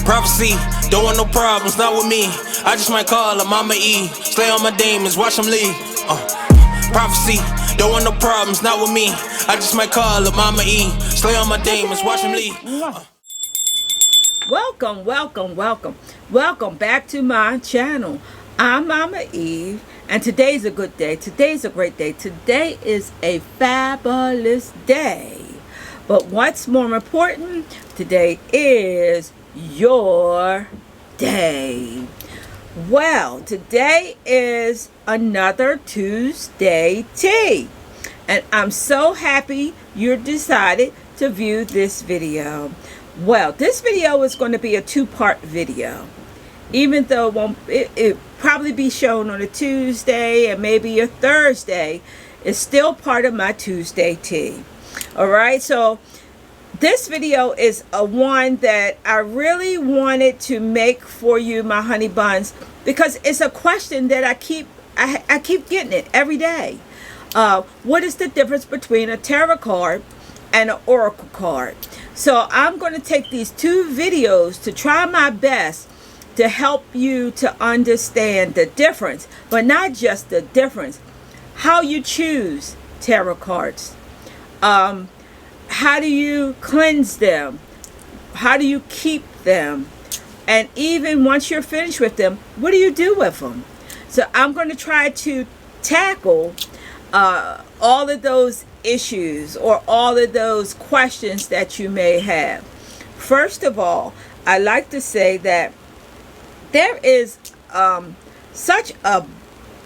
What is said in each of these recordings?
Prophecy, don't want no problems, not with me. I just might call her Mama E. Slay on my demons, watch them leave. Prophecy, don't want no problems, not with me. I just might call her Mama E. Slay on my demons, watch them leave. Welcome, welcome, welcome. Welcome back to my channel. I'm Mama Eve, and today's a good day. Today's a great day. Today is a fabulous day. But what's more important, today is your day. Well, today is another Tuesday tea. And I'm so happy you decided to view this video. Well, this video is going to be a two-part video. Even though it probably be shown on a Tuesday and maybe a Thursday, it's still part of my Tuesday tea. Alright, so this video is a one that I really wanted to make for you, my honey buns, because it's a question that I keep getting it every day. What is the difference between a tarot card and an oracle card? So I'm going to take these two videos to try my best to help you to understand the difference, but not just the difference, how you choose tarot cards. How do you cleanse them? How do you keep them? And even once you're finished with them, what do you do with them? So I'm going to try to tackle all of those issues or all of those questions that you may have. First of all, I like to say that there is such a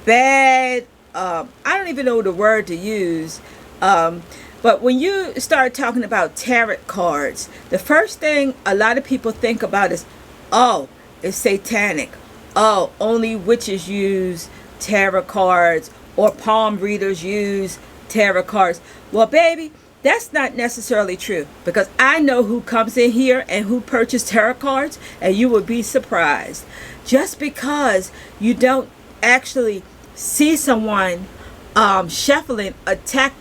bad, I don't even know the word to use, but when you start talking about tarot cards, the first thing a lot of people think about is, oh, it's satanic. Oh, only witches use tarot cards, or palm readers use tarot cards. Well, baby, that's not necessarily true, because I know who comes in here and who purchase tarot cards, and you would be surprised. Just because you don't actually see someone shuffling a deck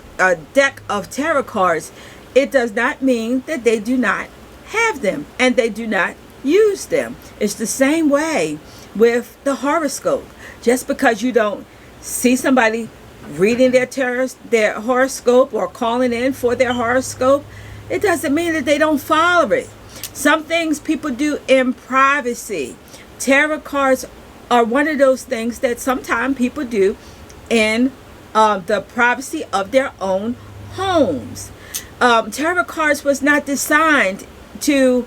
of tarot cards, it does not mean that they do not have them and they do not use them. It's the same way with the horoscope. Just because you don't see somebody reading their horoscope or calling in for their horoscope, it doesn't mean that they don't follow it. Some things people do in privacy. Tarot cards are one of those things that sometimes people do in the privacy of their own homes. Tarot cards was not designed to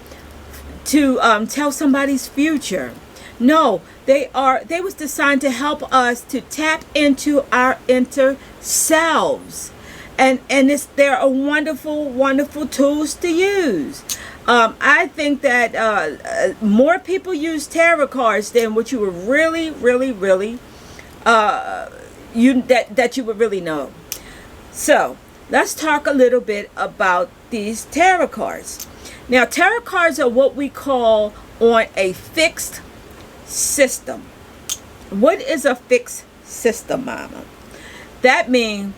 tell somebody's future. No, they was designed to help us to tap into our inner selves, and they're a wonderful tools to use. I think that more people use tarot cards than what you would really that you would really know. So let's talk a little bit about these tarot cards. Now, tarot cards are what we call on a fixed system. What is a fixed system, Mama? That means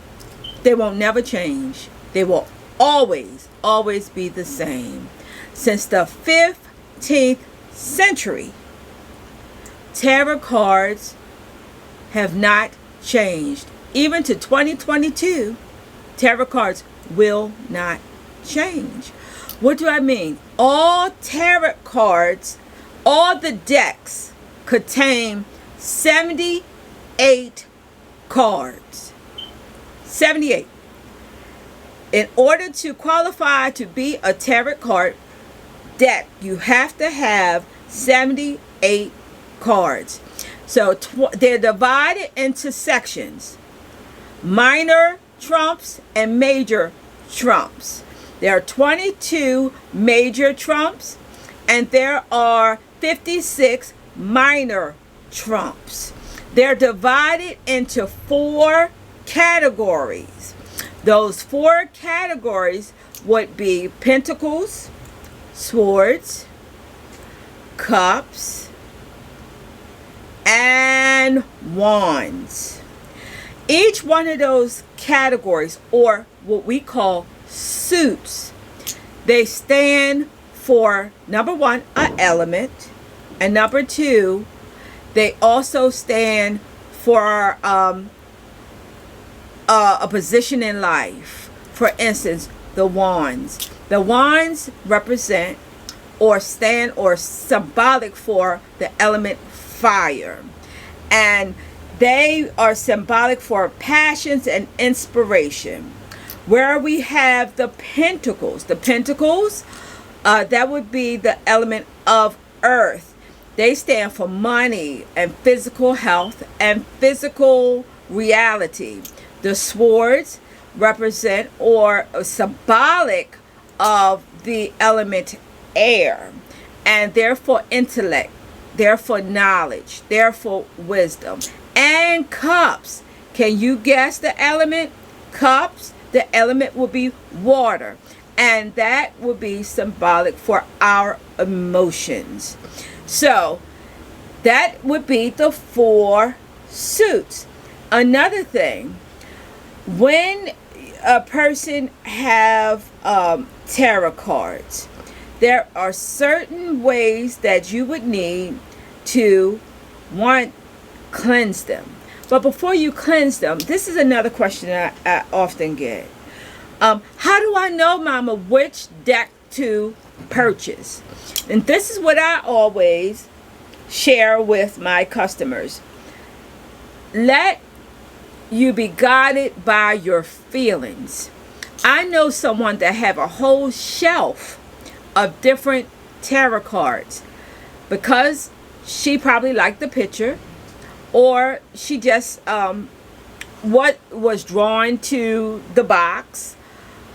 they will never change. They will always be the same. Since the 15th century, tarot cards have not changed. Even to 2022, tarot cards will not change. What do I mean? All tarot cards, all the decks contain 78 cards. 78. In order to qualify to be a tarot card deck, you have to have 78 cards. So they're divided into sections: minor trumps and major trumps. There are 22 major trumps, and there are 56 minor trumps. They're divided into 4 categories. Those 4 categories would be pentacles, swords, cups, and wands. Each one of those categories, or what we call suits, they stand for, number one, an element, and number two, they also stand for a position in life. For instance, the wands. The wands represent or stand or symbolic for the element fire. And they are symbolic for passions and inspiration. Where we have the pentacles. The pentacles, that would be the element of earth. They stand for money and physical health and physical reality. The swords represent or symbolic of the element air, and therefore intellect, therefore knowledge, therefore wisdom. And cups. Can you guess the element? Cups, the element will be water, and that will be symbolic for our emotions. So that would be the 4 suits. Another thing, when a person have tarot cards, there are certain ways that you would need to cleanse them. But before you cleanse them, this is another question I often get. How do I know, Mama, which deck to purchase? And this is what I always share with my customers. Let you be guided by your feelings. I know someone that have a whole shelf of different tarot cards because she probably liked the picture, or she just what was drawn to the box.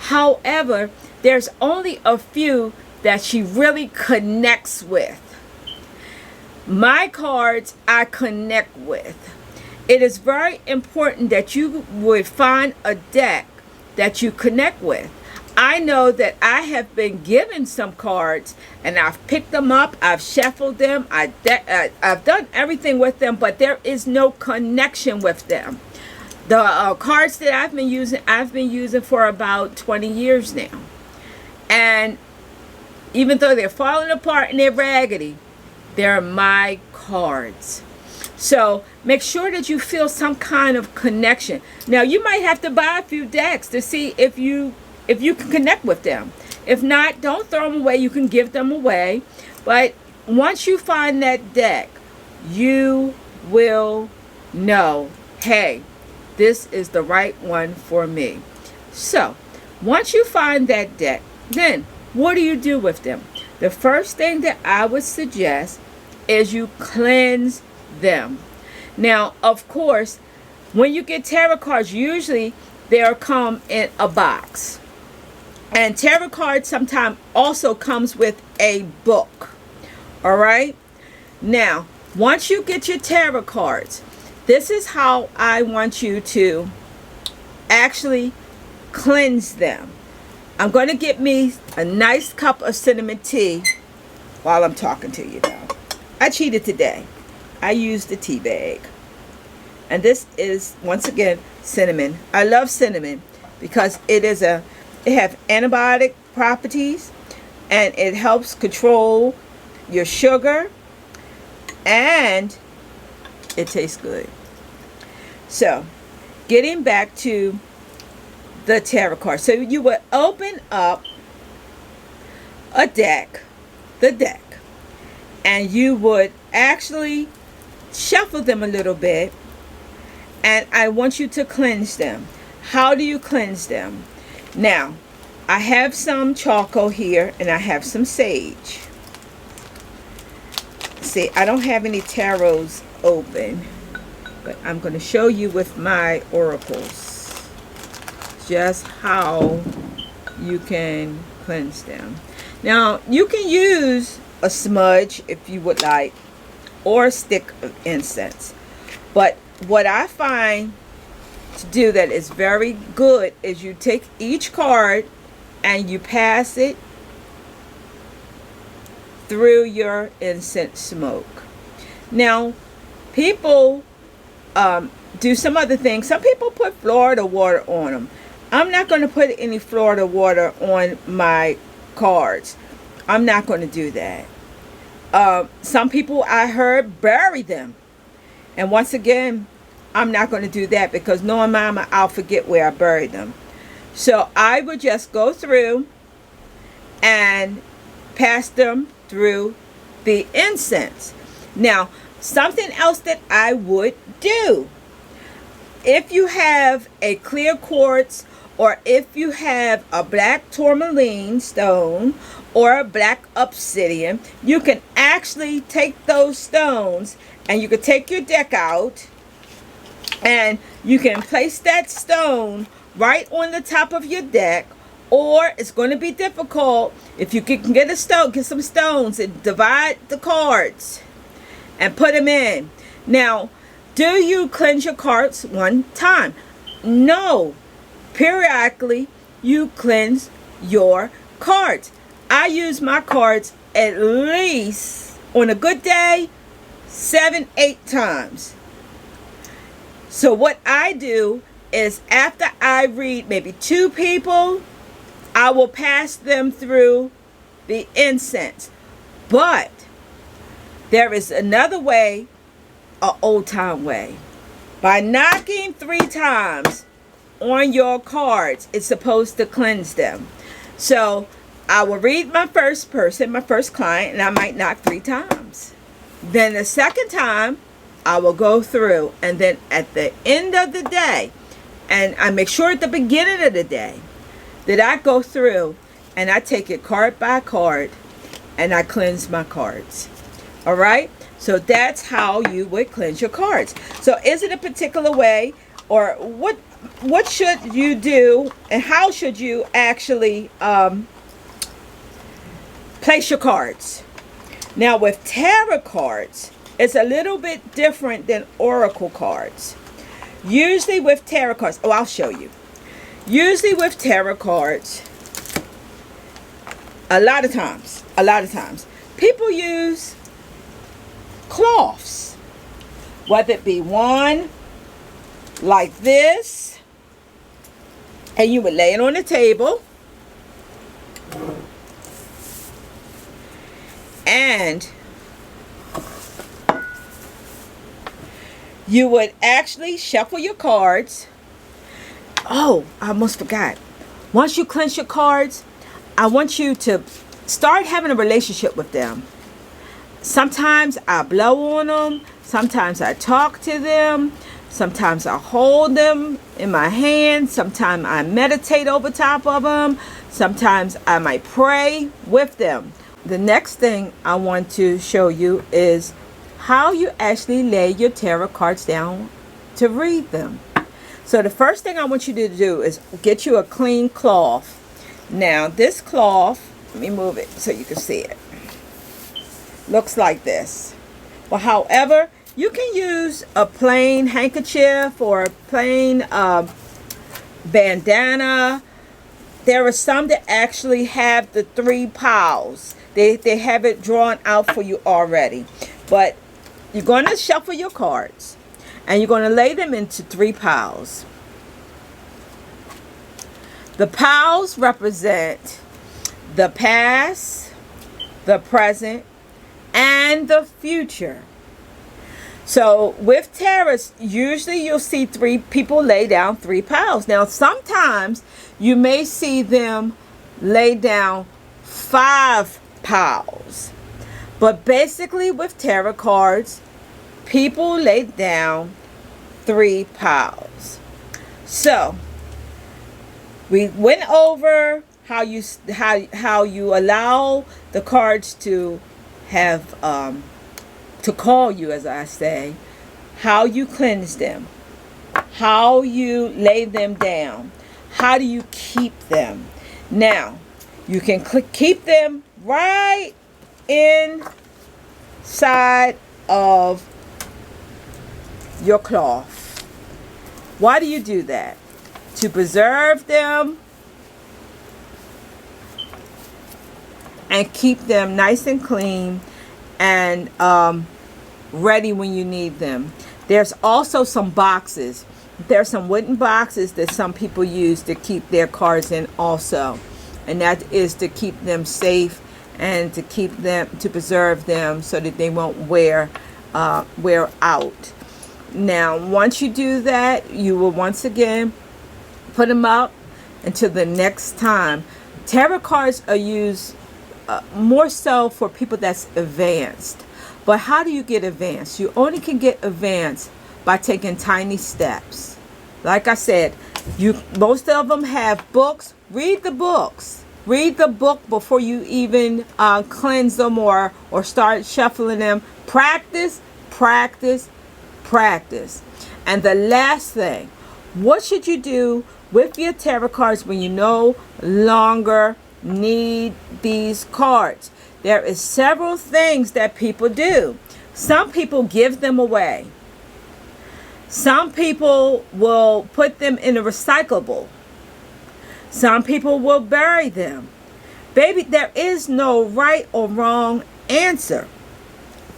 However, there's only a few that she really connects with. My cards I connect with. It is very important that you would find a deck that you connect with. I know that I have been given some cards and I've picked them up, I've shuffled them, I've done everything with them, but there is no connection with them. The cards that I've been using for about 20 years now. And even though they're falling apart and they're raggedy, they're my cards. So make sure that you feel some kind of connection. Now, you might have to buy a few decks to see if you can connect with them. If not, don't throw them away. You can give them away. But once you find that deck, you will know, hey, this is the right one for me. So once you find that deck, then what do you do with them? The first thing that I would suggest is you cleanse them. Now, of course, when you get tarot cards, usually they'll come in a box. And tarot cards sometimes also comes with a book. All right? Now, once you get your tarot cards, this is how I want you to actually cleanse them. I'm going to get me a nice cup of cinnamon tea while I'm talking to you now. I cheated today. I used the tea bag. And this is, once again, cinnamon. I love cinnamon because it has antibiotic properties, and it helps control your sugar, and it tastes good. So, getting back to the tarot card. So you would open up the deck, and you would actually shuffle them a little bit, and I want you to cleanse them. How do you cleanse them? Now, I have some charcoal here, and I have some sage. See, I don't have any tarots open, but I'm going to show you with my oracles just how you can cleanse them. Now, you can use a smudge if you would like, or a stick of incense. But what I find to do that is very good is you take each card and you pass it through your incense smoke. Now, people do some other things. Some people put Florida water on them. I'm not going to put any Florida water on my cards. I'm not going to do that. Some people I heard bury them. And once again, I'm not going to do that because knowing Mama, I'll forget where I buried them. So I would just go through and pass them through the incense. Now, something else that I would do, if you have a clear quartz, or if you have a black tourmaline stone or a black obsidian, you can actually take those stones and you can take your deck out and you can place that stone right on the top of your deck. Or it's going to be difficult if you can get some stones and divide the cards and put them in. Now, do you cleanse your cards one time? No. Periodically, you cleanse your cards. I use my cards at least, on a good day, 7-8 times. So what I do is after I read maybe 2 people, I will pass them through the incense. But there is another way, an old time way. By knocking 3 times on your cards, it's supposed to cleanse them. So I will read my first person, my first client, and I might knock 3 times. Then the second time, I will go through, and then at the end of the day, and I make sure at the beginning of the day that I go through and I take it card by card and I cleanse my cards. All right? So that's how you would cleanse your cards. So is it a particular way, or what should you do, and how should you actually place your cards? Now with tarot cards, it's a little bit different than oracle cards. Usually with tarot cards, I'll show you. Usually with tarot cards, a lot of times, people use cloths. Whether it be one like this, and you would lay it on the table, and you would actually shuffle your cards. Oh, I almost forgot. Once you cleanse your cards, I want you to start having a relationship with them. Sometimes I blow on them. Sometimes I talk to them. Sometimes I hold them in my hands. Sometimes I meditate over top of them. Sometimes I might pray with them. The next thing I want to show you is how you actually lay your tarot cards down to read them. So the first thing I want you to do is get you a clean cloth. Now this cloth, let me move it so you can see it. Looks like this. Well, however, you can use a plain handkerchief or a plain bandana. There are some that actually have the 3 piles. They have it drawn out for you already. But you're going to shuffle your cards and you're going to lay them into 3 piles. The piles represent the past, the present, and the future. So with tarot, usually you'll see 3 people lay down 3 piles. Now sometimes you may see them lay down 5 piles. But basically with tarot cards, people lay down 3 piles. So we went over how you allow the cards to have to call you, as I say, how you cleanse them, how you lay them down, how do you keep them. Now you can keep them right inside of your cloth. Why do you do that? To preserve them and keep them nice and clean and ready when you need them. There's also some boxes. There's some wooden boxes that some people use to keep their cards in also, and that is to keep them safe and to keep them, to preserve them so that they won't wear out. Now, once you do that, you will once again put them up until the next time. Tarot cards are used more so for people that's advanced. But how do you get advanced? You only can get advanced by taking tiny steps. Like I said, most of them have books. Read the books. Read the book before you even cleanse them or start shuffling them. Practice, practice, practice. And the last thing, what should you do with your tarot cards when you no longer need these cards? There is several things that people do. Some people give them away. Some people will put them in a recyclable. Some people will bury them. Baby, there is no right or wrong answer,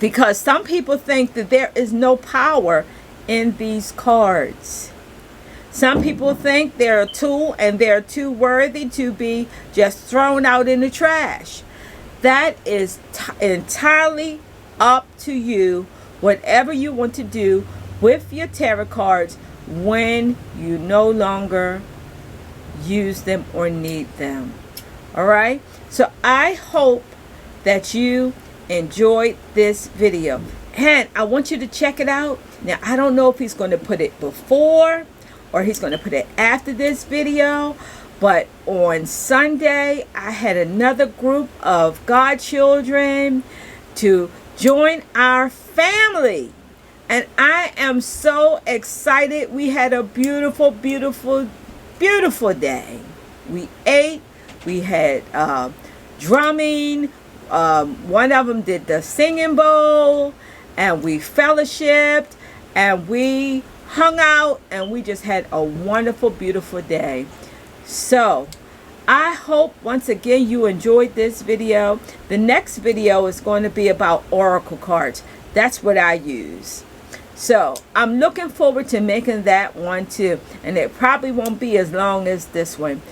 because some people think that there is no power in these cards. Some people think they're a tool and they're too worthy to be just thrown out in the trash. That is entirely up to you, whatever you want to do with your tarot cards when you no longer use them or need them. All right? So I hope that you enjoyed this video. And I want you to check it out. Now, I don't know if he's going to put it before or he's going to put it after this video. But on Sunday, I had another group of godchildren to join our family. And I am so excited. We had a beautiful, beautiful, beautiful day. We ate. We had drumming. One of them did the singing bowl. And we fellowshipped. And we hung out. And we just had a wonderful, beautiful day. So, I hope once again you enjoyed this video. The next video is going to be about oracle cards. That's what I use. So, I'm looking forward to making that one too. And it probably won't be as long as this one.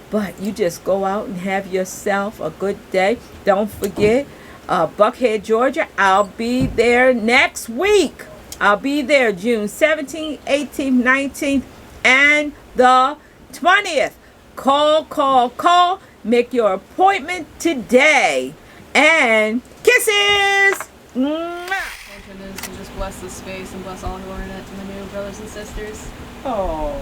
But you just go out and have yourself a good day. Don't forget, Buckhead, Georgia. I'll be there next week. I'll be there June 17th, 18th, 19th, and the 20th. Call, call, call. Make your appointment today. And kisses. Mwah. Intention is to just bless this space and bless all who are in it, and the new brothers and sisters. Oh.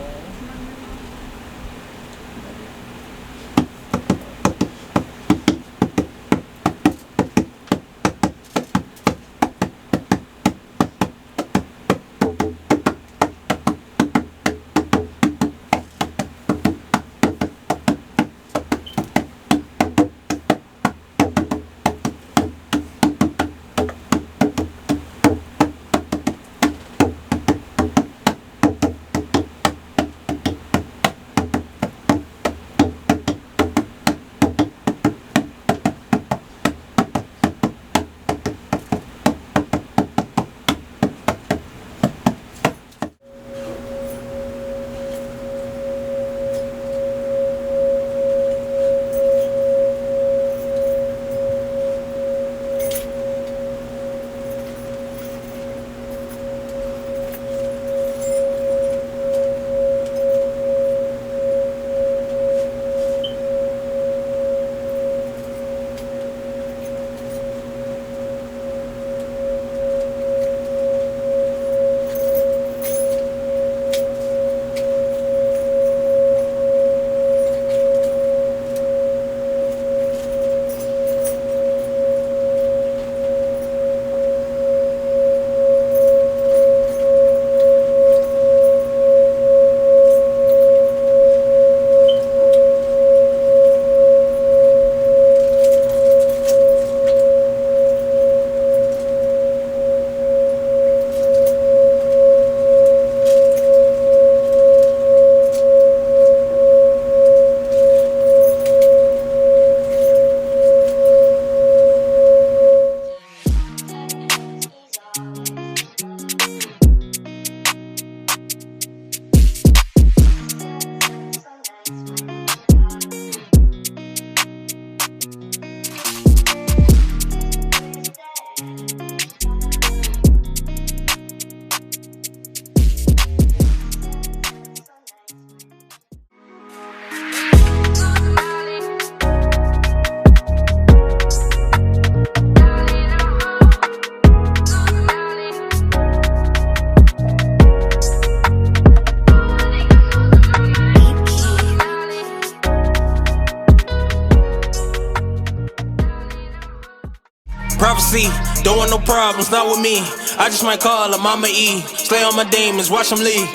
want no problems, not with me. I just might call her Mama E. Slay on my demons, watch them leave.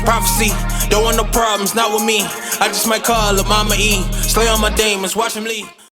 Prophecy, don't want no problems, not with me. I just might call her Mama E. Slay on my demons, watch them leave.